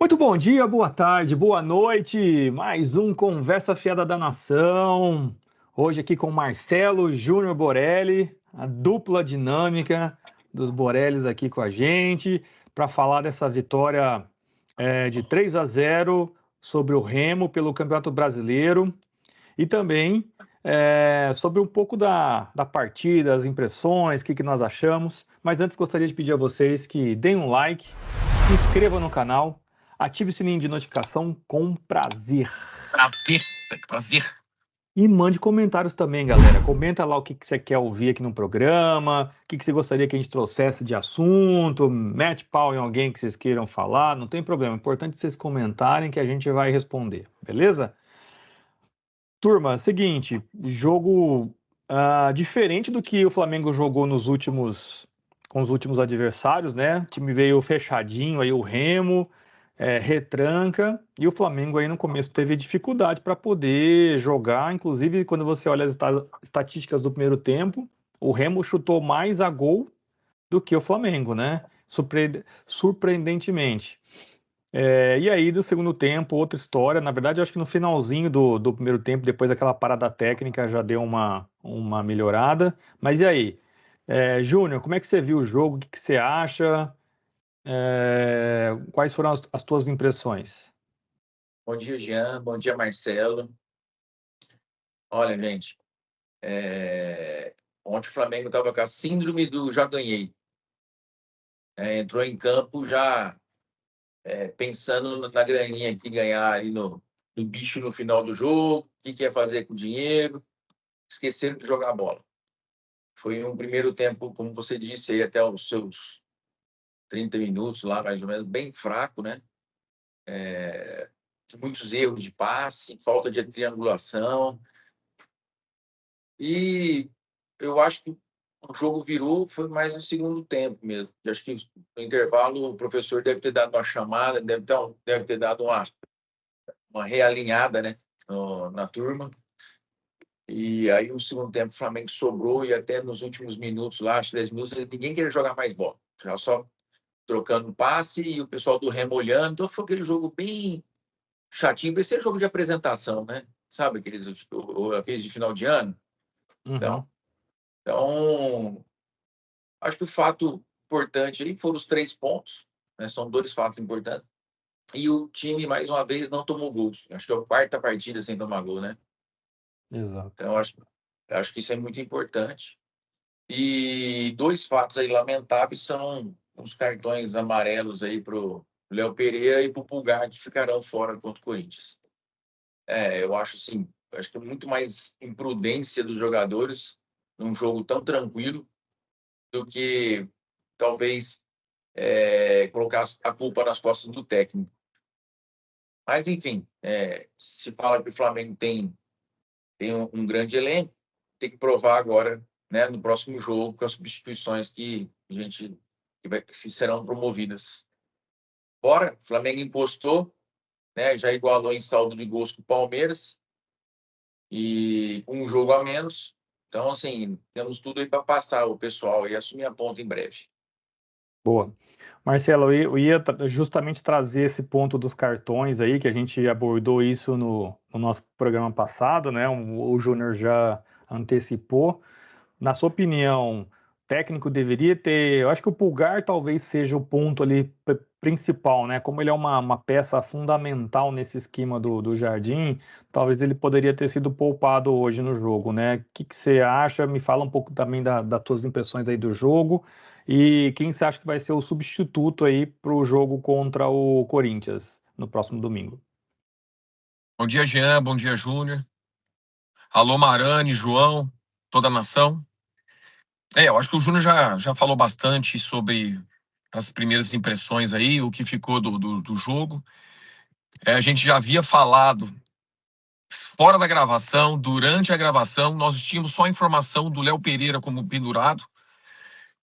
Muito bom dia, boa tarde, boa noite. Mais um Conversa Fiada da Nação. Hoje aqui com Marcelo Júnior Borelli, a dupla dinâmica dos Borellis aqui com a gente, para falar dessa vitória de 3-0 sobre o Remo pelo Campeonato Brasileiro e também sobre um pouco da partida, as impressões, o que nós achamos. Mas antes gostaria de pedir a vocês que deem um like, se inscrevam no canal, ative o sininho de notificação com prazer. Prazer. E mande comentários também, galera. Comenta lá o que você quer ouvir aqui no programa, o que você gostaria que a gente trouxesse de assunto, mete pau em alguém que vocês queiram falar, não tem problema. É importante vocês comentarem que a gente vai responder, beleza? Turma, seguinte, jogo diferente do que o Flamengo jogou com os últimos adversários, né? O time veio fechadinho, aí o Remo, retranca, e o Flamengo aí no começo teve dificuldade para poder jogar. Inclusive, quando você olha as estatísticas do primeiro tempo, o Remo chutou mais a gol do que o Flamengo, né? Surpreendentemente. E aí, do segundo tempo, outra história. Na verdade, eu acho que no finalzinho do primeiro tempo, depois daquela parada técnica, já deu uma melhorada. Mas e aí? Júnior, como é que você viu o jogo? O que você acha? Quais foram as tuas impressões? Bom dia, Jean. Bom dia, Marcelo. Olha, gente, ontem o Flamengo estava com a síndrome do já ganhei. Entrou em campo já pensando na graninha que ganhar aí no bicho no final do jogo, o que ia fazer com o dinheiro, esqueceram de jogar bola. Foi um primeiro tempo, como você disse, aí até os seus 30 minutos lá, mais ou menos, bem fraco, né? Muitos erros de passe, falta de triangulação. E eu acho que o jogo virou, foi mais no segundo tempo mesmo. Eu acho que no intervalo o professor deve ter dado uma chamada, deve ter dado uma realinhada, né, na turma. E aí no segundo tempo o Flamengo sobrou e até nos últimos minutos, lá, acho que 10 minutos, ninguém queria jogar mais bola. Já só trocando passe e o pessoal do Remo olhando. Então foi aquele jogo bem chatinho. Esse é jogo de apresentação, né? Sabe aqueles de final de ano? Uhum. Então, acho que o fato importante aí foram os 3 pontos, né? São 2 fatos importantes. E o time, mais uma vez, não tomou gols. Acho que é a quarta partida sem tomar gol, né? Exato. Então, acho que isso é muito importante. E 2 fatos aí lamentáveis são os cartões amarelos aí para o Léo Pereira e para o Pulgar, que ficarão fora contra o Corinthians. Eu acho assim, acho que é muito mais imprudência dos jogadores num jogo tão tranquilo do que talvez colocar a culpa nas costas do técnico. Mas, enfim, se fala que o Flamengo tem um grande elenco, tem que provar agora, né, no próximo jogo, com as substituições que serão promovidas. Bora, o Flamengo impostou, né, já igualou em saldo de gols com o Palmeiras, e com um jogo a menos. Então, assim, temos tudo aí para passar o pessoal e assumir a ponta em breve. Boa. Marcelo, eu ia justamente trazer esse ponto dos cartões aí, que a gente abordou isso no nosso programa passado, né? O Júnior já antecipou. Na sua opinião, o técnico deveria ter. Eu acho que o Pulgar talvez seja o ponto ali principal, né? Como ele é uma peça fundamental nesse esquema do Jardim, talvez ele poderia ter sido poupado hoje no jogo, né? O que você acha? Me fala um pouco também das tuas impressões aí do jogo. E quem você acha que vai ser o substituto aí para o jogo contra o Corinthians no próximo domingo? Bom dia, Jean. Bom dia, Júnior. Alô, Marane, João, toda a nação. Eu acho que o Júnior já falou bastante sobre as primeiras impressões aí, o que ficou do jogo. A gente já havia falado fora da gravação, durante a gravação, nós tínhamos só a informação do Léo Pereira como pendurado,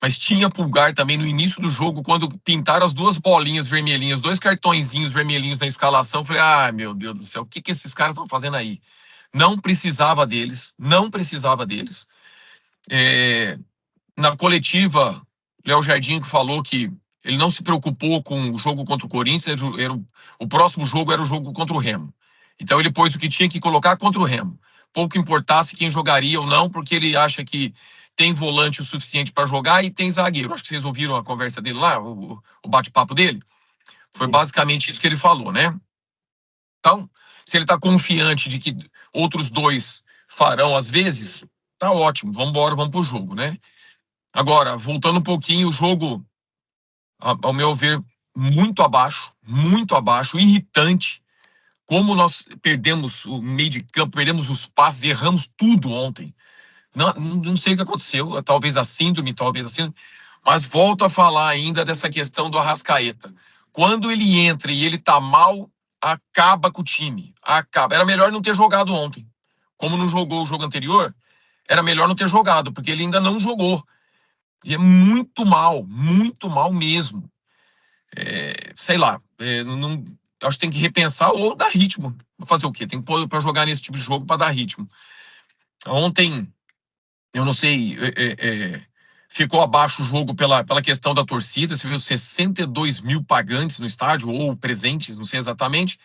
mas tinha Pulgar também no início do jogo, quando pintaram as 2 bolinhas vermelhinhas, 2 cartõezinhos vermelhinhos na escalação. Eu falei, meu Deus do céu, o que esses caras estão fazendo aí? Não precisava deles, não precisava deles. Na coletiva, Léo Jardim falou que Ele não se preocupou com o jogo contra o Corinthians, o próximo jogo era o jogo contra o Remo. Então ele pôs o que tinha que colocar contra o Remo. Pouco importasse quem jogaria ou não, porque ele acha que tem volante o suficiente para jogar e tem zagueiro. Acho que vocês ouviram a conversa dele lá, o bate-papo dele. Foi basicamente isso que ele falou, né? Então, se ele está confiante de que outros dois farão às vezes, tá ótimo, vamos embora, vamos pro jogo, né? Agora, voltando um pouquinho, o jogo, ao meu ver, muito abaixo, irritante. Como nós perdemos o meio de campo, perdemos os passes, erramos tudo ontem. Não sei o que aconteceu, talvez a síndrome, mas volto a falar ainda dessa questão do Arrascaeta. Quando ele entra e ele tá mal, acaba com o time. Acaba. Era melhor não ter jogado ontem. Como não jogou o jogo anterior, era melhor não ter jogado, porque ele ainda não jogou. E é muito mal mesmo. Sei lá, acho que tem que repensar ou dar ritmo. Fazer o quê? Tem que pôr para jogar nesse tipo de jogo para dar ritmo. Ontem, eu não sei, ficou abaixo o jogo pela questão da torcida. Você viu 62 mil pagantes no estádio, ou presentes, não sei exatamente.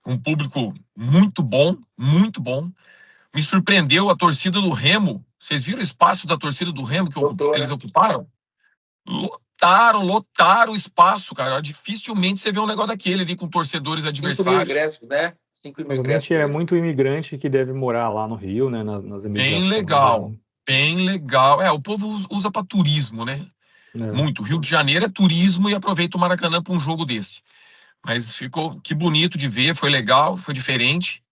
Um público muito bom, muito bom. Me surpreendeu a torcida do Remo. Vocês viram o espaço da torcida do Remo que eles ocuparam? Lotaram o espaço, cara. Dificilmente você vê um negócio daquele ali com torcedores adversários. 5 mil ingressos, né? 5 mil ingressos. Realmente é muito imigrante que deve morar lá no Rio, né? Nas Bem imigrações. legal, bem legal. O povo usa para turismo, né? Muito. Rio de Janeiro é turismo e aproveita o Maracanã para um jogo desse. Mas ficou, que bonito de ver, foi legal, foi diferente.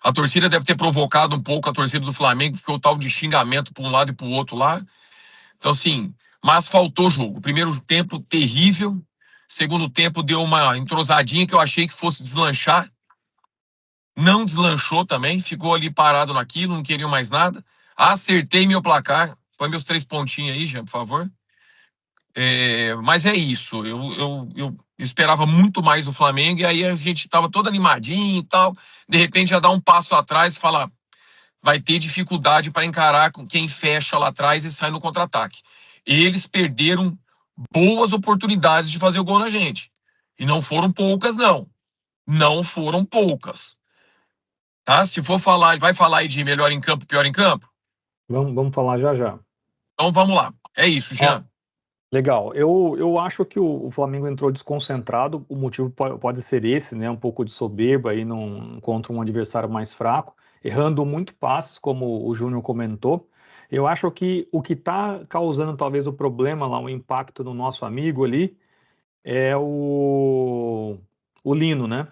A torcida deve ter provocado um pouco a torcida do Flamengo, ficou tal de xingamento para um lado e para o outro lá. Então, assim, mas faltou jogo. Primeiro tempo terrível. Segundo tempo deu uma entrosadinha que eu achei que fosse deslanchar. Não deslanchou também, ficou ali parado naquilo, não queria mais nada. Acertei meu placar. Põe meus 3 pontinhos aí, Jean, por favor. Mas é isso. Eu esperava muito mais do Flamengo, e aí a gente estava todo animadinho e tal. De repente já dá um passo atrás e fala: vai ter dificuldade para encarar com quem fecha lá atrás e sai no contra-ataque. Eles perderam boas oportunidades de fazer o gol na gente. E não foram poucas, não. Não foram poucas. Tá? Se for falar, vai falar aí de melhor em campo, pior em campo? Vamos falar já já. Então vamos lá. É isso, Jean. Legal. Eu acho que o Flamengo entrou desconcentrado. O motivo pode ser esse, né? Um pouco de soberba aí contra um adversário mais fraco, errando muito passes, como o Júnior comentou. Eu acho que o que está causando talvez o problema lá, o impacto no nosso amigo ali, é o Lino, né?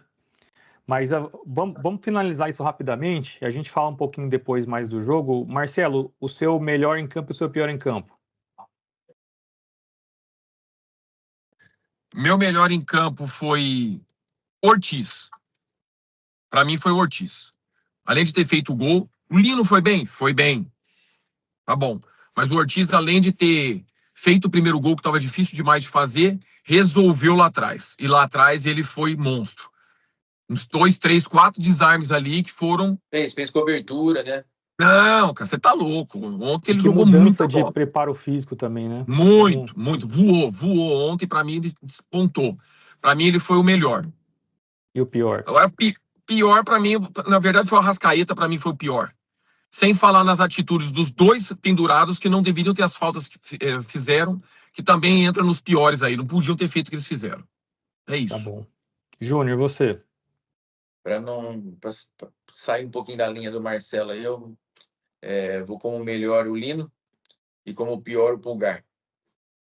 Mas vamos finalizar isso rapidamente. A gente fala um pouquinho depois mais do jogo. Marcelo, o seu melhor em campo e o seu pior em campo? Meu melhor em campo foi Ortiz. Para mim foi o Ortiz. Além de ter feito o gol, o Lino foi bem? Foi bem. Tá bom. Mas o Ortiz, além de ter feito o primeiro gol, que estava difícil demais de fazer, resolveu lá atrás. E lá atrás ele foi monstro. Uns 2, 3, 4 desarmes ali que foram... Fez cobertura, né? Não, cara, você tá louco. Ontem ele Que jogou mudança muito de preparo físico também, né? Muito. Voou. Ontem, pra mim, ele despontou. Pra mim, ele foi o melhor. E o pior? Agora, pior pra mim, na verdade, foi o Arrascaeta, pra mim foi o pior. Sem falar nas atitudes dos dois pendurados que não deveriam ter as faltas que fizeram, que também entra nos piores aí. Não podiam ter feito o que eles fizeram. É isso. Tá bom. Júnior, você? Para sair um pouquinho da linha do Marcelo, eu vou como melhor o Lino e como pior o Pulgar.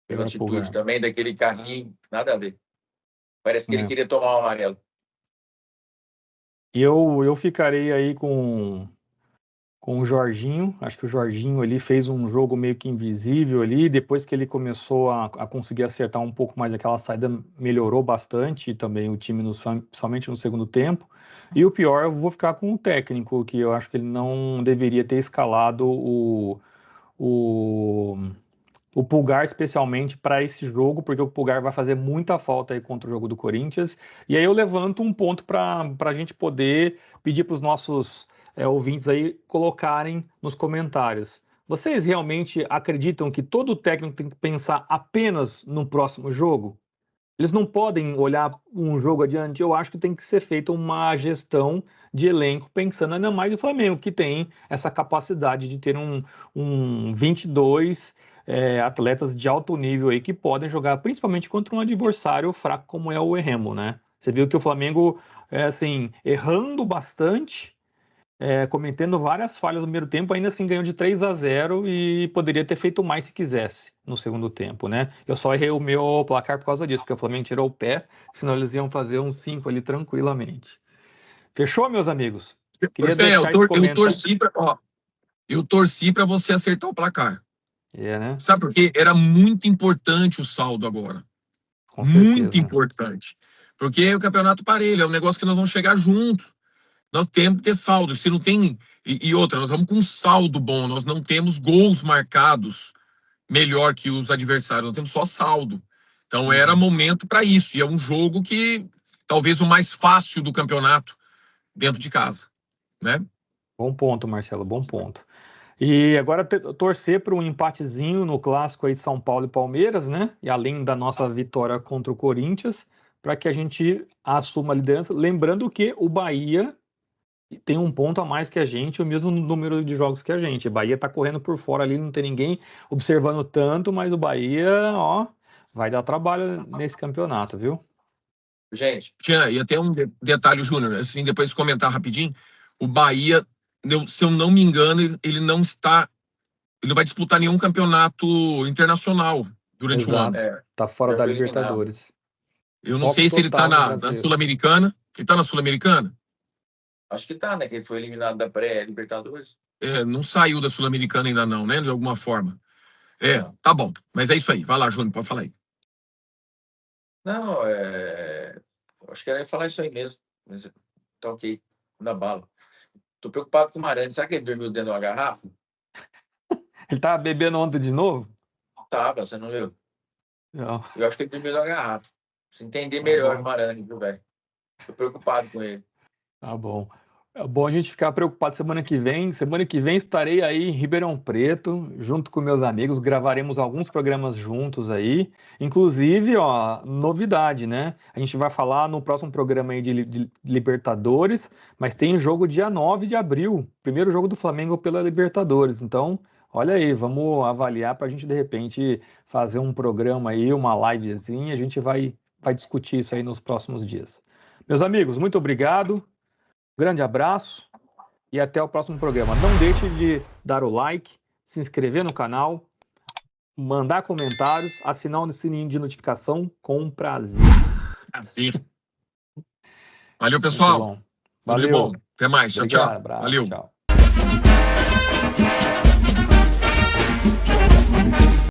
Pela atitude também daquele carrinho, nada a ver. Parece que ele queria tomar o amarelo. E eu ficarei aí com o Jorginho. Acho que o Jorginho ali fez um jogo meio que invisível ali. Depois que ele começou a conseguir acertar um pouco mais aquela saída, melhorou bastante também o time, principalmente no segundo tempo. E o pior, eu vou ficar com o técnico, que eu acho que ele não deveria ter escalado o Pulgar especialmente para esse jogo, porque o Pulgar vai fazer muita falta aí contra o jogo do Corinthians. E aí eu levanto um ponto para a gente poder pedir para os nossos ouvintes aí colocarem nos comentários. Vocês realmente acreditam que todo técnico tem que pensar apenas no próximo jogo? Eles não podem olhar um jogo adiante. Eu acho que tem que ser feita uma gestão de elenco pensando ainda mais no Flamengo, que tem essa capacidade de ter um 22 atletas de alto nível aí que podem jogar principalmente contra um adversário fraco como é o Remo, né? Você viu que o Flamengo, assim, errando bastante, cometendo várias falhas no primeiro tempo, ainda assim ganhou de 3-0 e poderia ter feito mais se quisesse no segundo tempo, né? Eu só errei o meu placar por causa disso, porque o Flamengo tirou o pé, senão eles iam fazer uns 5 ali tranquilamente. Fechou, meus amigos? Queria Marcelo, deixar esse eu comentário. torci para você acertar o placar. Né? Sabe por quê? Era muito importante o saldo agora. Com Muito certeza. importante. Porque o campeonato parelho é um negócio que nós vamos chegar juntos. Nós temos que ter saldo. Se não tem. E outra, nós vamos com um saldo bom. Nós não temos gols marcados melhor que os adversários. Nós temos só saldo. Então era momento para isso. E é um jogo que talvez o mais fácil do campeonato dentro de casa, né? Bom ponto, Marcelo, bom ponto. E agora torcer para um empatezinho no clássico aí de São Paulo e Palmeiras, né? E além da nossa vitória contra o Corinthians, para que a gente assuma a liderança. Lembrando que o Bahia tem um ponto a mais que a gente, o mesmo número de jogos que a gente. O Bahia tá correndo por fora ali, não tem ninguém observando tanto, mas o Bahia, ó, vai dar trabalho nesse campeonato, viu? Gente, E até um detalhe, Júnior, assim, depois de comentar rapidinho, o Bahia, se eu não me engano, ele não vai disputar nenhum campeonato internacional durante o ano. Exato. Tá fora já da foi eliminado. Libertadores. Eu não Foco sei se ele tá total no na brasileiro. Sul-Americana. Ele tá na Sul-Americana? Acho que tá, né? Que ele foi eliminado da pré-Libertadores. Não saiu da Sul-Americana ainda não, né? De alguma forma. Não. Tá bom. Mas é isso aí. Vai lá, Júnior, pode falar aí. Não, acho que era falar isso aí mesmo. Mas tá ok, na bala. Tô preocupado com o Marani. Será que ele dormiu dentro de uma garrafa? Ele tá bebendo ontem de novo? Tava, você não viu? Não. Eu acho que ele dormiu dentro de uma garrafa. Se entender Tá melhor bom. o Marani, viu, velho? Tô preocupado com ele. Tá bom. É bom a gente ficar preocupado semana que vem. Semana que vem estarei aí em Ribeirão Preto, junto com meus amigos. Gravaremos alguns programas juntos aí. Inclusive, ó, novidade, né? A gente vai falar no próximo programa aí de Libertadores, mas tem jogo dia 9 de abril. Primeiro jogo do Flamengo pela Libertadores. Então, olha aí, vamos avaliar para a gente, de repente, fazer um programa aí, uma livezinha. A gente vai discutir isso aí nos próximos dias. Meus amigos, muito obrigado. Grande abraço e até o próximo programa. Não deixe de dar o like, se inscrever no canal, mandar comentários, assinar o sininho de notificação com prazer. Assim. Valeu, Muito pessoal. bom. Tudo de bom. Valeu. Até mais. Tchau, Obrigado, tchau. abraço, Valeu. tchau.